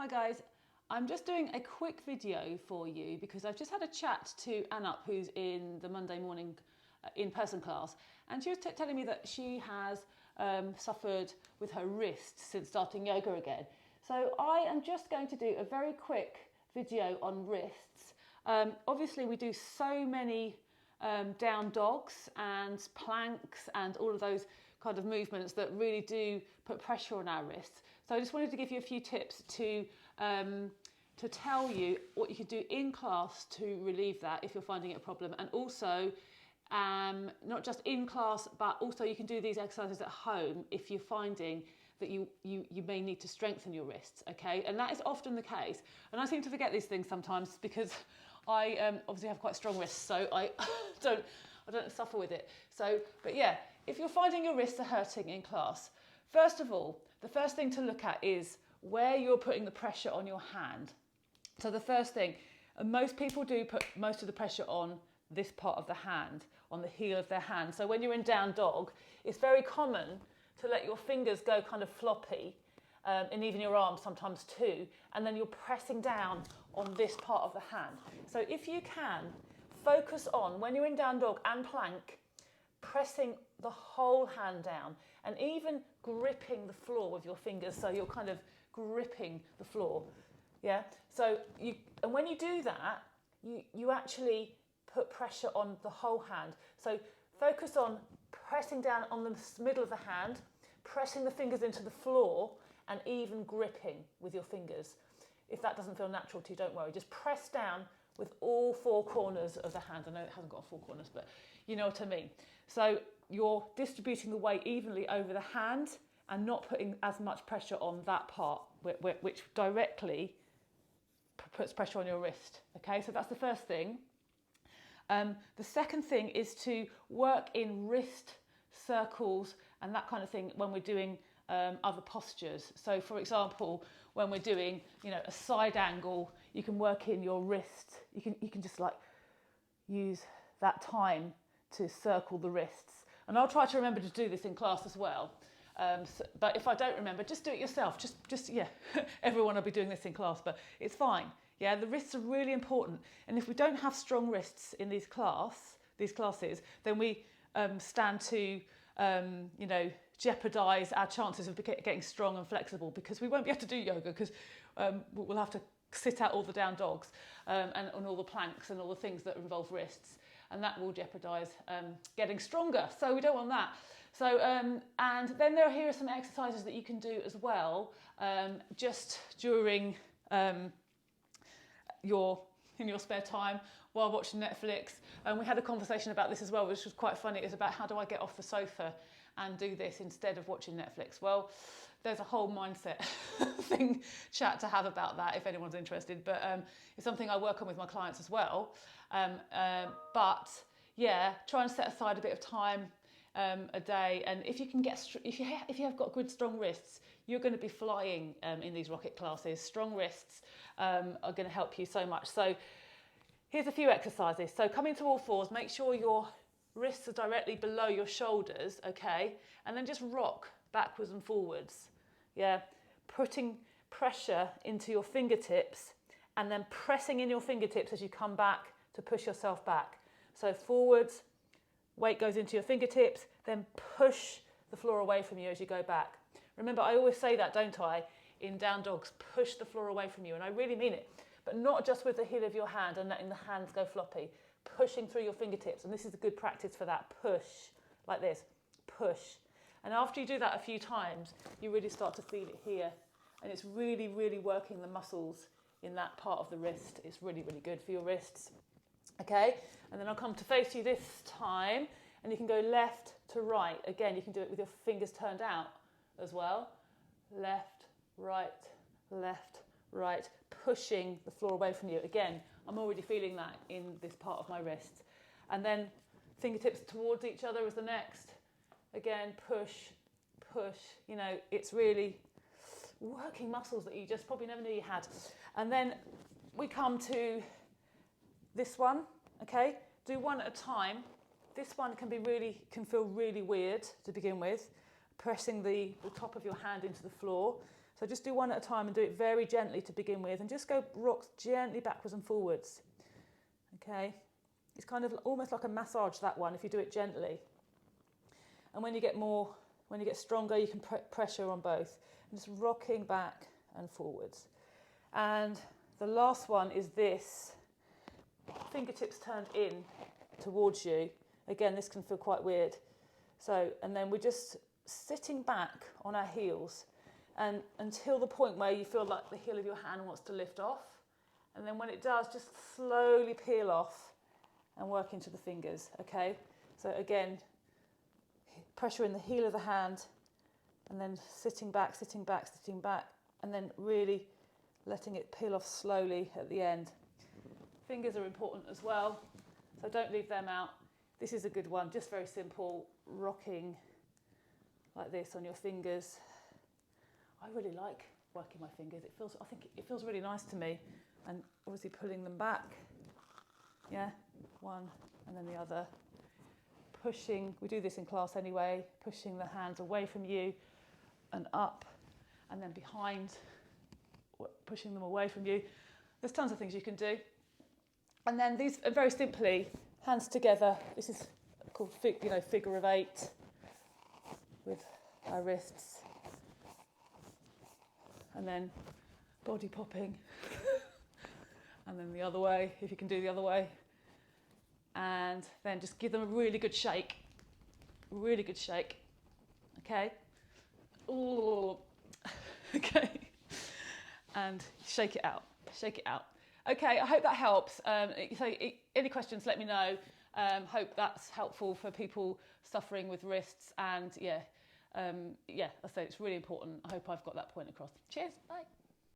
Hi guys, I'm just doing a quick video for you because I've just had a chat to Anup, who's in the Monday morning in-person class, and she was telling me that she has suffered with her wrists since starting yoga again. So I am just going to do a very quick video on wrists. Obviously we do so many down dogs and planks and all of those kind of movements that really do put pressure on our wrists. So I just wanted to give you a few tips to tell you what you could do in class to relieve that if you're finding it a problem, and also not just in class, but also you can do these exercises at home if you're finding that you may need to strengthen your wrists, okay? And that is often the case. And I seem to forget these things sometimes because I obviously have quite strong wrists, so I don't suffer with it. So, but yeah, if you're finding your wrists are hurting in class, first of all, the first thing to look at is where you're putting the pressure on your hand. So the first thing, most people do put most of the pressure on this part of the hand, on the heel of their hand. So when you're in down dog, it's very common to let your fingers go kind of floppy, and even your arms sometimes too, and then you're pressing down on this part of the hand. So if you can, focus on, when you're in down dog and plank, pressing the whole hand down and even gripping the floor with your fingers, so you're kind of gripping the floor. Yeah. So and when you do that, you actually put pressure on the whole hand. So focus on pressing down on the middle of the hand, pressing the fingers into the floor, and even gripping with your fingers. If that doesn't feel natural to you, don't worry. Just press down with all four corners of the hand. I know it hasn't got four corners, but you know what I mean. So you're distributing the weight evenly over the hand and not putting as much pressure on that part, which directly puts pressure on your wrist. Okay, so that's the first thing. The second thing is to work in wrist circles and that kind of thing when we're doing other postures. So for example, when we're doing, a side angle, you can work in your wrist. You can just like use that time to circle the wrists. And I'll try to remember to do this in class as well. But if I don't remember, just do it yourself. Just yeah, everyone will be doing this in class, but it's fine. Yeah, the wrists are really important. And if we don't have strong wrists in these classes, then we stand to, jeopardize our chances of getting strong and flexible, because we won't be able to do yoga because we'll have to sit out all the down dogs and all the planks and all the things that involve wrists, and that will jeopardize getting stronger. So we don't want that. So and then here are some exercises that you can do as well, just during in your spare time while watching Netflix. And we had a conversation about this as well, which was quite funny. It was about, how do I get off the sofa and do this instead of watching Netflix? Well, there's a whole mindset chat to have about that if anyone's interested, but it's something I work on with my clients as well. But yeah, try and set aside a bit of time a day, and if you have got good strong wrists, you're going to be flying in these rocket classes. Strong wrists are going to help you so much. So here's a few exercises. So come into all fours, make sure your wrists are directly below your shoulders, okay? And then just rock backwards and forwards. Yeah, putting pressure into your fingertips and then pressing in your fingertips as you come back to push yourself back. So forwards, weight goes into your fingertips, then push the floor away from you as you go back. Remember, I always say that, don't I? In down dogs, push the floor away from you, and I really mean it. But not just with the heel of your hand and letting the hands go floppy, pushing through your fingertips. And this is a good practice for that. Push, like this, push. And after you do that a few times, you really start to feel it here. And it's really, really working the muscles in that part of the wrist. It's really, really good for your wrists. Okay, and then I'll come to face you this time, and you can go left to right. Again, you can do it with your fingers turned out as well. Left, right, pushing the floor away from you. Again, I'm already feeling that in this part of my wrist. And then fingertips towards each other is the next. Again, push. It's really working muscles that you just probably never knew you had. And then we come to this one, okay? Do one at a time. This one can feel really weird to begin with, pressing the top of your hand into the floor. So just do one at a time and do it very gently to begin with, and just go rock gently backwards and forwards. Okay, it's kind of almost like a massage, that one, if you do it gently. And when you get stronger, you can pressure on both, and just rocking back and forwards. And the last one is this, fingertips turned in towards you. Again, this can feel quite weird. So, and then we're just sitting back on our heels, and until the point where you feel like the heel of your hand wants to lift off. And then when it does, just slowly peel off and work into the fingers, okay? So again, pressure in the heel of the hand, and then sitting back, and then really letting it peel off slowly at the end. Fingers are important as well, so don't leave them out. This is a good one, just very simple, rocking like this on your fingers. I really like working my fingers. I think it feels really nice to me. And obviously pulling them back, yeah, one and then the other. Pushing, we do this in class anyway, pushing the hands away from you and up, and then behind, pushing them away from you. There's tons of things you can do. And then these are very simply, hands together. This is called figure of 8 with our wrists. And then body popping. And then the other way, if you can do the other way. And then just give them a really good shake. Really good shake. Okay? Ooh. Okay. And shake it out. Shake it out. Okay, I hope that helps. So any questions, let me know. Hope that's helpful for people suffering with wrists. And I say it's really important. I hope I've got that point across. Cheers. Bye.